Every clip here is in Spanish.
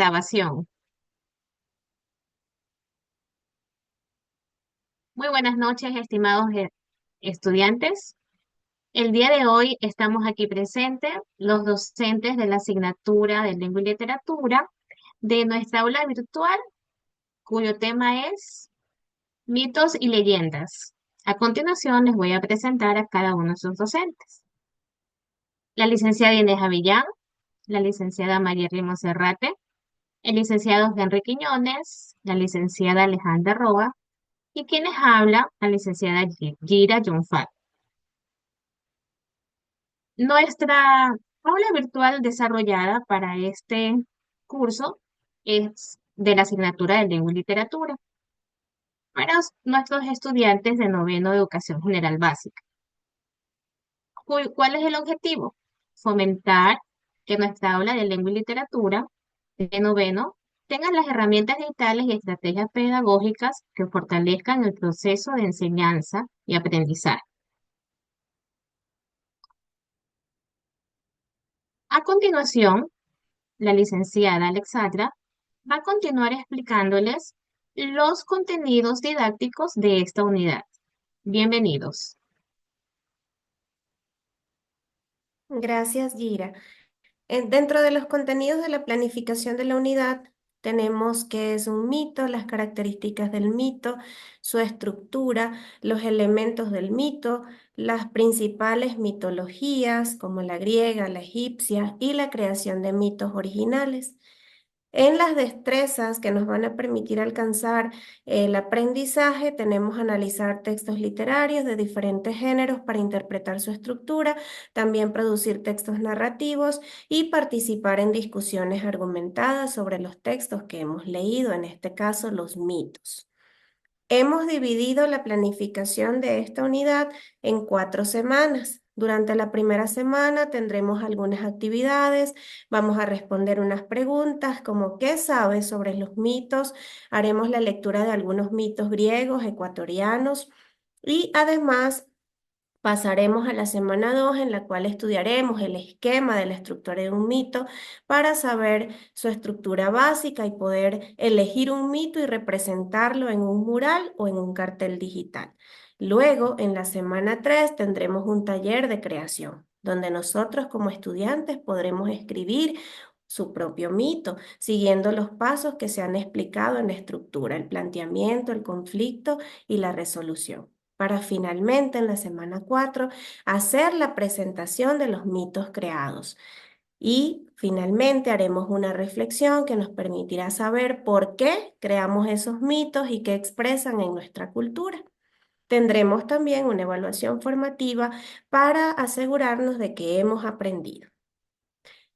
Grabación. Muy buenas noches, estimados estudiantes. El día de hoy estamos aquí presentes los docentes de la asignatura de Lengua y Literatura de nuestra aula virtual, cuyo tema es mitos y leyendas. A continuación les voy a presentar a cada uno de sus docentes. La licenciada Inés Avillán, la licenciada Mayerly Monserrate, el licenciado Henry Quiñones, la licenciada Alejandra Roa, y quienes habla, la licenciada Gira Yunfat. Nuestra aula virtual desarrollada para este curso es de la asignatura de Lengua y Literatura para nuestros estudiantes de noveno de Educación General Básica. ¿Cuál es el objetivo? Fomentar que nuestra aula de Lengua y Literatura de noveno tenga las herramientas digitales y estrategias pedagógicas que fortalezcan el proceso de enseñanza y aprendizaje. A continuación, la licenciada Alexandra va a continuar explicándoles los contenidos didácticos de esta unidad. Bienvenidos. Gracias, Gira. Dentro de los contenidos de la planificación de la unidad, tenemos qué es un mito, las características del mito, su estructura, los elementos del mito, las principales mitologías como la griega, la egipcia y la creación de mitos originales. En las destrezas que nos van a permitir alcanzar el aprendizaje, tenemos analizar textos literarios de diferentes géneros para interpretar su estructura, también producir textos narrativos y participar en discusiones argumentadas sobre los textos que hemos leído, en este caso los mitos. Hemos dividido la planificación de esta unidad en 4 semanas. Durante la primera semana tendremos algunas actividades, vamos a responder unas preguntas como ¿qué sabes sobre los mitos? Haremos la lectura de algunos mitos griegos, ecuatorianos y además pasaremos a la semana 2 en la cual estudiaremos el esquema de la estructura de un mito para saber su estructura básica y poder elegir un mito y representarlo en un mural o en un cartel digital. Luego, en la semana 3 tendremos un taller de creación, donde nosotros como estudiantes podremos escribir su propio mito, siguiendo los pasos que se han explicado en la estructura, el planteamiento, el conflicto y la resolución para finalmente en la semana 4 hacer la presentación de los mitos creados. Y finalmente haremos una reflexión que nos permitirá saber por qué creamos esos mitos y qué expresan en nuestra cultura. Tendremos también una evaluación formativa para asegurarnos de que hemos aprendido.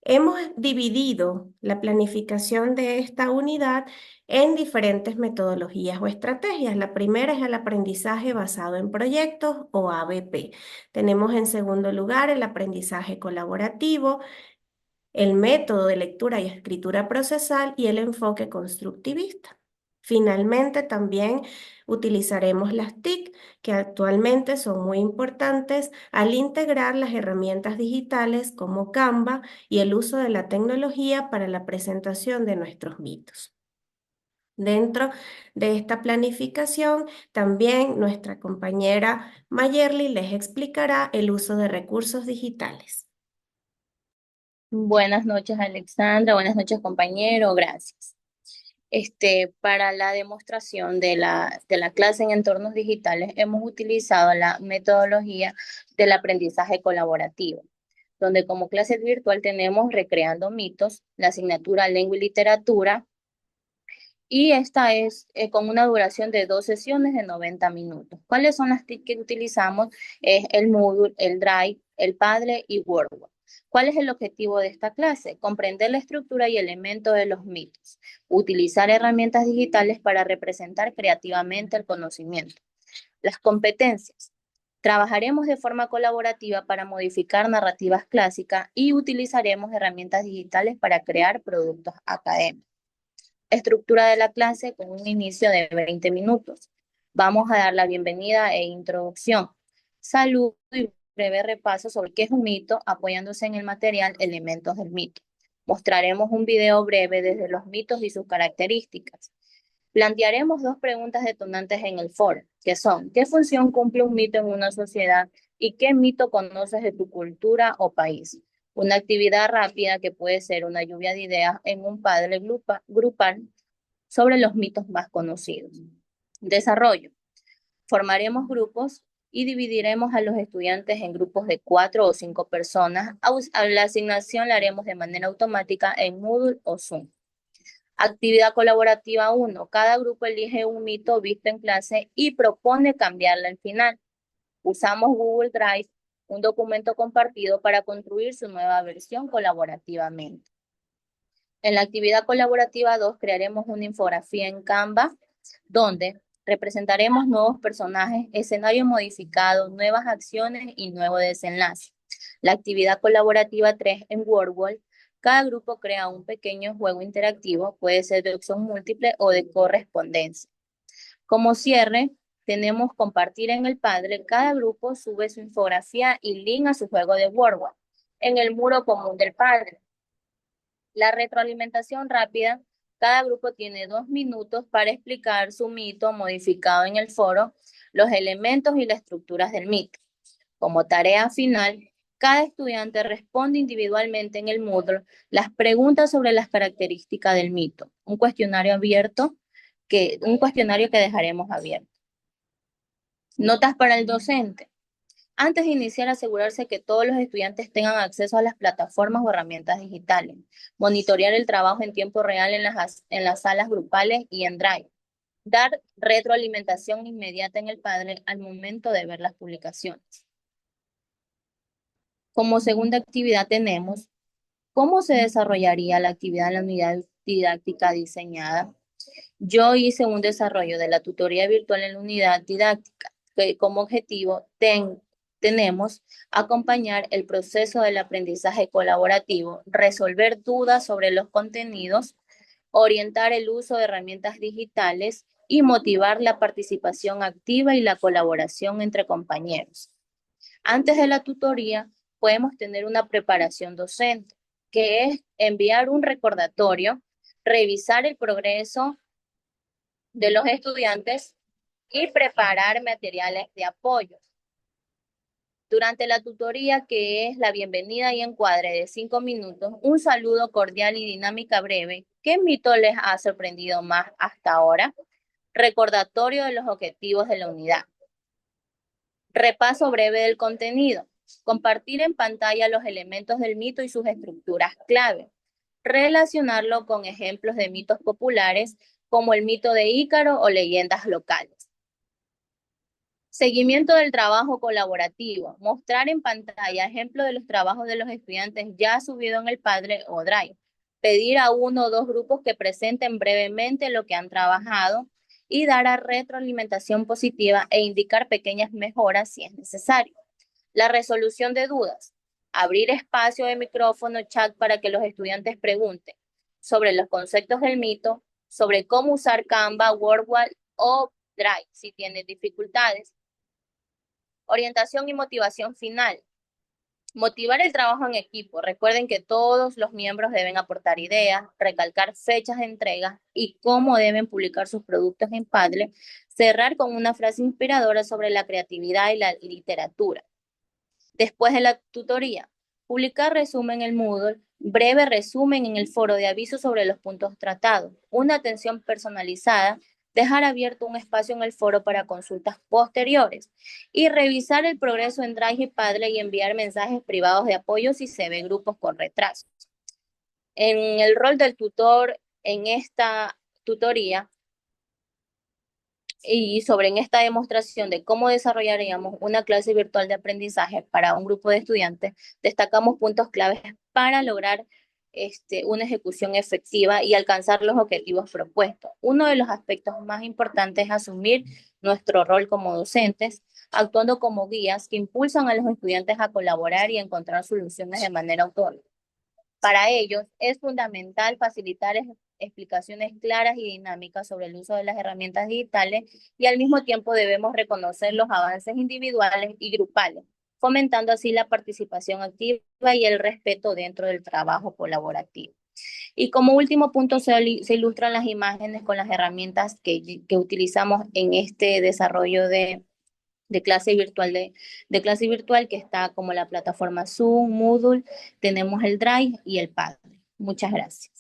Hemos dividido la planificación de esta unidad en diferentes metodologías o estrategias. La primera es el aprendizaje basado en proyectos o ABP. Tenemos en segundo lugar el aprendizaje colaborativo, el método de lectura y escritura procesal y el enfoque constructivista. Finalmente, también utilizaremos las TIC, que actualmente son muy importantes al integrar las herramientas digitales como Canva y el uso de la tecnología para la presentación de nuestros mitos. Dentro de esta planificación, también nuestra compañera Mayerly les explicará el uso de recursos digitales. Buenas noches, Alexandra. Buenas noches, compañero. Gracias. Para la demostración de la clase en entornos digitales, hemos utilizado la metodología del aprendizaje colaborativo, donde como clase virtual tenemos Recreando Mitos, la asignatura Lengua y Literatura, y esta es con una duración de 2 sesiones de 90 minutos. ¿Cuáles son las TIC que utilizamos? Es el Moodle, el Drive, el Padlet y Word. ¿Cuál es el objetivo de esta clase? Comprender la estructura y elementos de los mitos, utilizar herramientas digitales para representar creativamente el conocimiento. Las competencias. Trabajaremos de forma colaborativa para modificar narrativas clásicas y utilizaremos herramientas digitales para crear productos académicos. Estructura de la clase con un inicio de 20 minutos. Vamos a dar la bienvenida e introducción. Saludo y breve repaso sobre qué es un mito, apoyándose en el material Elementos del mito. Mostraremos un video breve desde los mitos y sus características. Plantearemos dos preguntas detonantes en el foro, que son, ¿qué función cumple un mito en una sociedad y qué mito conoces de tu cultura o país? Una actividad rápida que puede ser una lluvia de ideas en un padre grupal sobre los mitos más conocidos. Desarrollo. Formaremos grupos y dividiremos a los estudiantes en grupos de 4 o 5 personas. La asignación la haremos de manera automática en Moodle o Zoom. Actividad colaborativa 1. Cada grupo elige un mito visto en clase y propone cambiarla al final. Usamos Google Drive, un documento compartido, para construir su nueva versión colaborativamente. En la actividad colaborativa 2 crearemos una infografía en Canva donde representaremos nuevos personajes, escenario modificado, nuevas acciones y nuevo desenlace. La actividad colaborativa 3 en WordWall, cada grupo crea un pequeño juego interactivo, puede ser de opción múltiple o de correspondencia. Como cierre, tenemos compartir en el Padre, cada grupo sube su infografía y link a su juego de WordWall en el muro común del Padre. La retroalimentación rápida, cada grupo tiene 2 minutos para explicar su mito modificado en el foro, los elementos y las estructuras del mito. Como tarea final, cada estudiante responde individualmente en el Moodle las preguntas sobre las características del mito, un cuestionario que dejaremos abierto. Notas para el docente. Antes de iniciar, asegurarse que todos los estudiantes tengan acceso a las plataformas o herramientas digitales. Monitorear el trabajo en tiempo real en las salas grupales y en Drive. Dar retroalimentación inmediata en el Padre al momento de ver las publicaciones. Como segunda actividad tenemos cómo se desarrollaría la actividad en la unidad didáctica diseñada. Yo hice un desarrollo de la tutoría virtual en la unidad didáctica, que como objetivo tenemos acompañar el proceso del aprendizaje colaborativo, resolver dudas sobre los contenidos, orientar el uso de herramientas digitales y motivar la participación activa y la colaboración entre compañeros. Antes de la tutoría, podemos tener una preparación docente, que es enviar un recordatorio, revisar el progreso de los estudiantes y preparar materiales de apoyo. Durante la tutoría, que es la bienvenida y encuadre de 5 minutos, un saludo cordial y dinámica breve. ¿Qué mito les ha sorprendido más hasta ahora? Recordatorio de los objetivos de la unidad. Repaso breve del contenido. Compartir en pantalla los elementos del mito y sus estructuras clave. Relacionarlo con ejemplos de mitos populares como el mito de Ícaro o leyendas locales. Seguimiento del trabajo colaborativo. Mostrar en pantalla ejemplos de los trabajos de los estudiantes ya subidos en el Padre o Drive. Pedir a 1 o 2 grupos que presenten brevemente lo que han trabajado y dar a retroalimentación positiva e indicar pequeñas mejoras si es necesario. La resolución de dudas. Abrir espacio de micrófono, chat para que los estudiantes pregunten sobre los conceptos del mito, sobre cómo usar Canva, WordWall o Drive si tienen dificultades. Orientación y motivación final. Motivar el trabajo en equipo. Recuerden que todos los miembros deben aportar ideas, recalcar fechas de entrega y cómo deben publicar sus productos en Padlet. Cerrar con una frase inspiradora sobre la creatividad y la literatura. Después de la tutoría, publicar resumen en el Moodle, breve resumen en el foro de aviso sobre los puntos tratados, una atención personalizada, dejar abierto un espacio en el foro para consultas posteriores y revisar el progreso en Drive y Padlet y enviar mensajes privados de apoyo si se ve grupos con retraso. En el rol del tutor en esta tutoría y en esta demostración de cómo desarrollaríamos una clase virtual de aprendizaje para un grupo de estudiantes, destacamos puntos claves para lograr una ejecución efectiva y alcanzar los objetivos propuestos. Uno de los aspectos más importantes es asumir nuestro rol como docentes, actuando como guías que impulsan a los estudiantes a colaborar y encontrar soluciones de manera autónoma. Para ellos es fundamental facilitar explicaciones claras y dinámicas sobre el uso de las herramientas digitales y al mismo tiempo debemos reconocer los avances individuales y grupales, fomentando así la participación activa y el respeto dentro del trabajo colaborativo. Y como último punto, se ilustran las imágenes con las herramientas que utilizamos en este desarrollo de clase virtual, de clase virtual, que está como la plataforma Zoom, Moodle, tenemos el Drive y el Padlet. Muchas gracias.